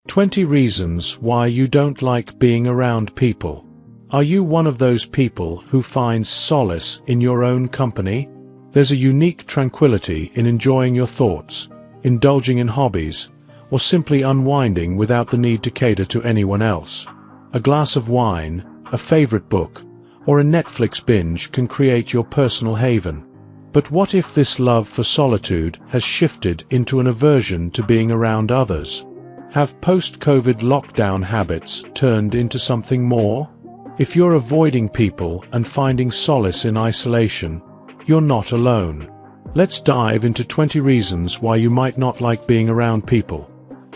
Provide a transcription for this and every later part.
20 reasons why you don't like being around people. Are you one of those people who finds solace in your own company? There's a unique tranquility in enjoying your thoughts, indulging in hobbies, or simply unwinding without the need to cater to anyone else. A glass of wine, a favorite book, or a Netflix binge can create your personal haven. But what if this love for solitude has shifted into an aversion to being around others? Have post-COVID lockdown habits turned into something more? If you're avoiding people and finding solace in isolation, you're not alone. Let's dive into 20 reasons why you might not like being around people.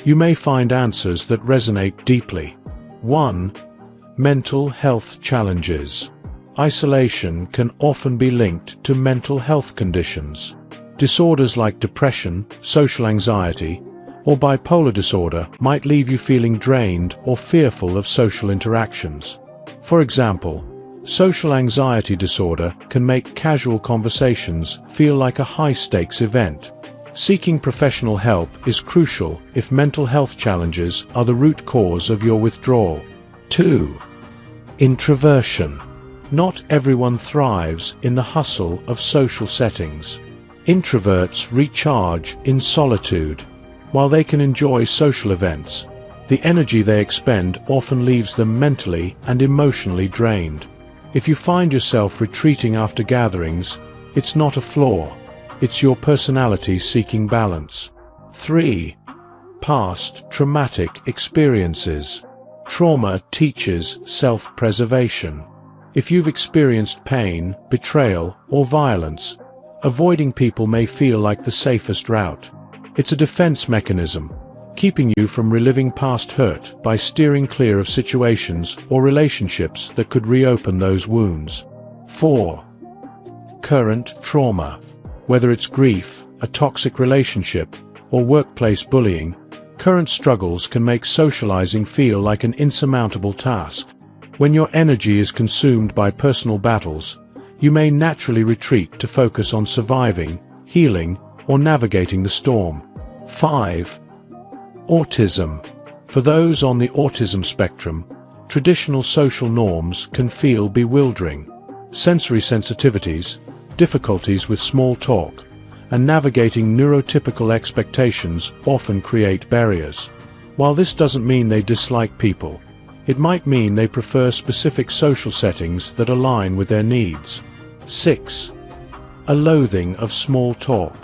You may find answers that resonate deeply. 1. Mental health challenges. Isolation can often be linked to mental health conditions. Disorders like depression, social anxiety, or bipolar disorder might leave you feeling drained or fearful of social interactions. For example, social anxiety disorder can make casual conversations feel like a high-stakes event. Seeking professional help is crucial if mental health challenges are the root cause of your withdrawal. 2. Introversion. Not everyone thrives in the hustle of social settings. Introverts recharge in solitude. While they can enjoy social events, the energy they expend often leaves them mentally and emotionally drained. If you find yourself retreating after gatherings, it's not a flaw, it's your personality seeking balance. 3. Past traumatic experiences. Trauma teaches self-preservation. If you've experienced pain, betrayal, or violence, avoiding people may feel like the safest route. It's a defense mechanism, keeping you from reliving past hurt by steering clear of situations or relationships that could reopen those wounds. 4. Current trauma. Whether it's grief, a toxic relationship, or workplace bullying, current struggles can make socializing feel like an insurmountable task. When your energy is consumed by personal battles, you may naturally retreat to focus on surviving, healing, or navigating the storm. 5. Autism. For those on the autism spectrum, traditional social norms can feel bewildering. Sensory sensitivities, difficulties with small talk, and navigating neurotypical expectations often create barriers. While this doesn't mean they dislike people, it might mean they prefer specific social settings that align with their needs. 6. A loathing of small talk.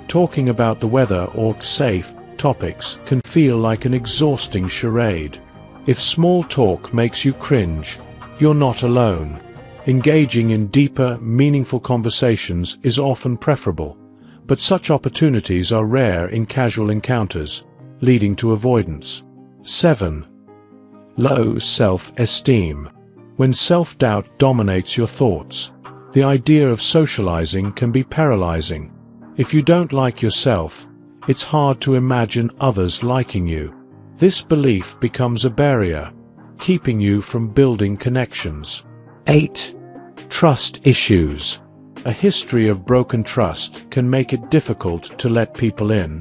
Talking about the weather or safe topics can feel like an exhausting charade. If small talk makes you cringe, you're not alone. Engaging in deeper, meaningful conversations is often preferable, but such opportunities are rare in casual encounters, leading to avoidance. 7. Low self-esteem. When self-doubt dominates your thoughts, the idea of socializing can be paralyzing. If you don't like yourself, it's hard to imagine others liking you. This belief becomes a barrier, keeping you from building connections. 8. Trust issues. A history of broken trust can make it difficult to let people in.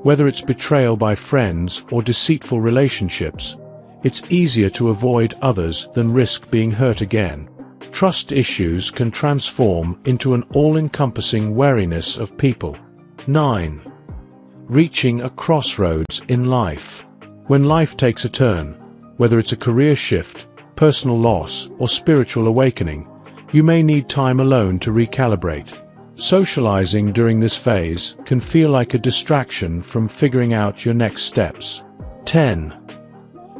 Whether it's betrayal by friends or deceitful relationships, it's easier to avoid others than risk being hurt again. Trust issues can transform into an all-encompassing wariness of people. 9. Reaching a crossroads in life. When life takes a turn, whether it's a career shift, personal loss, or spiritual awakening, you may need time alone to recalibrate. Socializing during this phase can feel like a distraction from figuring out your next steps. 10.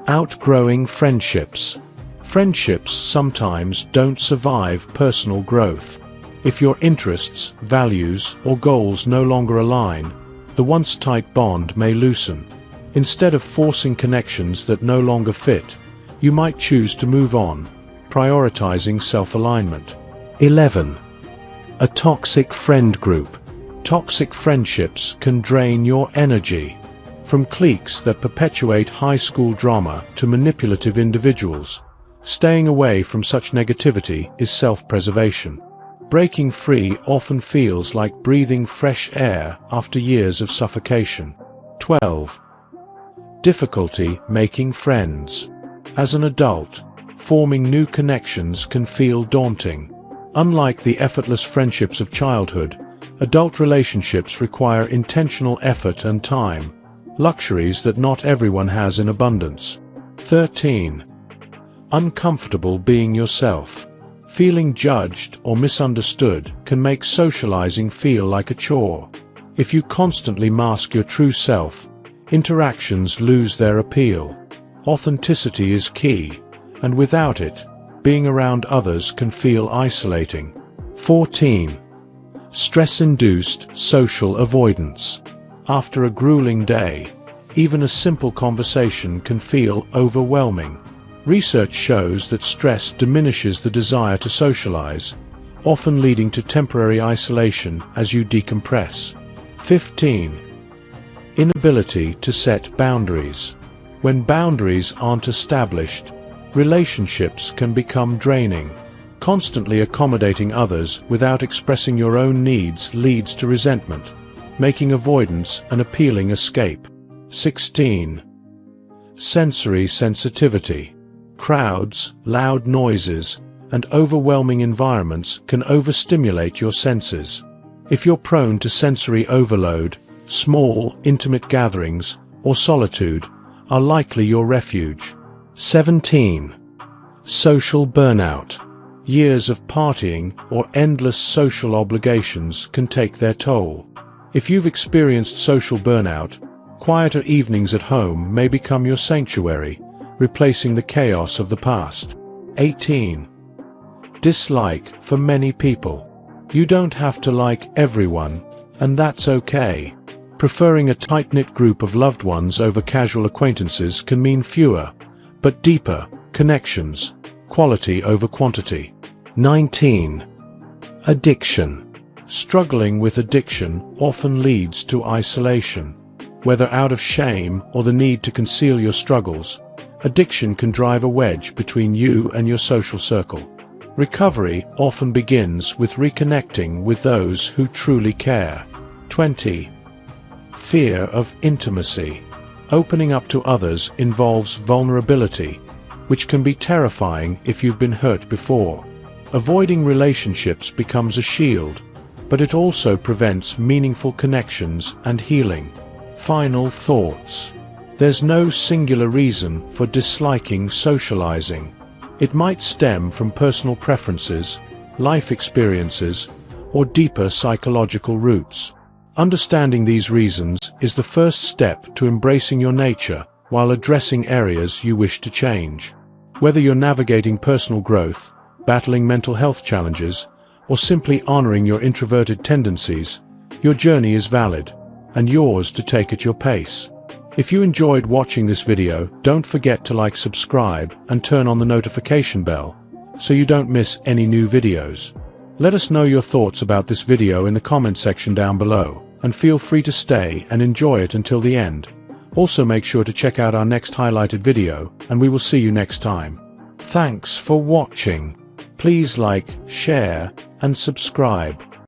Outgrowing friendships. Friendships sometimes don't survive personal growth. If your interests, values, or goals no longer align, the once tight bond may loosen. Instead of forcing connections that no longer fit, you might choose to move on, prioritizing self-alignment. 11. A toxic friend group. Toxic friendships can drain your energy. From cliques that perpetuate high school drama to manipulative individuals, staying away from such negativity is self-preservation. Breaking free often feels like breathing fresh air after years of suffocation. 12. Difficulty making friends. As an adult, forming new connections can feel daunting. Unlike the effortless friendships of childhood, adult relationships require intentional effort and time, luxuries that not everyone has in abundance. 13. Uncomfortable being yourself. Feeling judged or misunderstood can make socializing feel like a chore. If you constantly mask your true self, interactions lose their appeal. Authenticity is key, and without it, being around others can feel isolating. 14. Stress-induced social avoidance. After a grueling day, even a simple conversation can feel overwhelming. Research shows that stress diminishes the desire to socialize, often leading to temporary isolation as you decompress. 15. Inability to set boundaries. When boundaries aren't established, relationships can become draining. Constantly accommodating others without expressing your own needs leads to resentment, making avoidance an appealing escape. 16. Sensory sensitivity. Crowds, loud noises, and overwhelming environments can overstimulate your senses. If you're prone to sensory overload, small, intimate gatherings, or solitude are likely your refuge. 17. Social burnout. Years of partying or endless social obligations can take their toll. If you've experienced social burnout, quieter evenings at home may become your sanctuary, replacing the chaos of the past. 18. Dislike for many people. You don't have to like everyone, and that's okay. Preferring a tight-knit group of loved ones over casual acquaintances can mean fewer, but deeper, connections, quality over quantity. 19. Addiction. Struggling with addiction often leads to isolation. Whether out of shame or the need to conceal your struggles, addiction can drive a wedge between you and your social circle. Recovery often begins with reconnecting with those who truly care. 20. Fear of intimacy. Opening up to others involves vulnerability, which can be terrifying if you've been hurt before. Avoiding relationships becomes a shield, but it also prevents meaningful connections and healing. Final thoughts. There's no singular reason for disliking socializing. It might stem from personal preferences, life experiences, or deeper psychological roots. Understanding these reasons is the first step to embracing your nature while addressing areas you wish to change. Whether you're navigating personal growth, battling mental health challenges, or simply honoring your introverted tendencies, your journey is valid, and yours to take at your pace. If you enjoyed watching this video, don't forget to subscribe, and turn on the notification bell, so you don't miss any new videos. Let us know your thoughts about this video in the comment section down below, and feel free to stay and enjoy it until the end. Also make sure to check out our next highlighted video, and we will see you next time. Thanks for watching. Please like, share, and subscribe.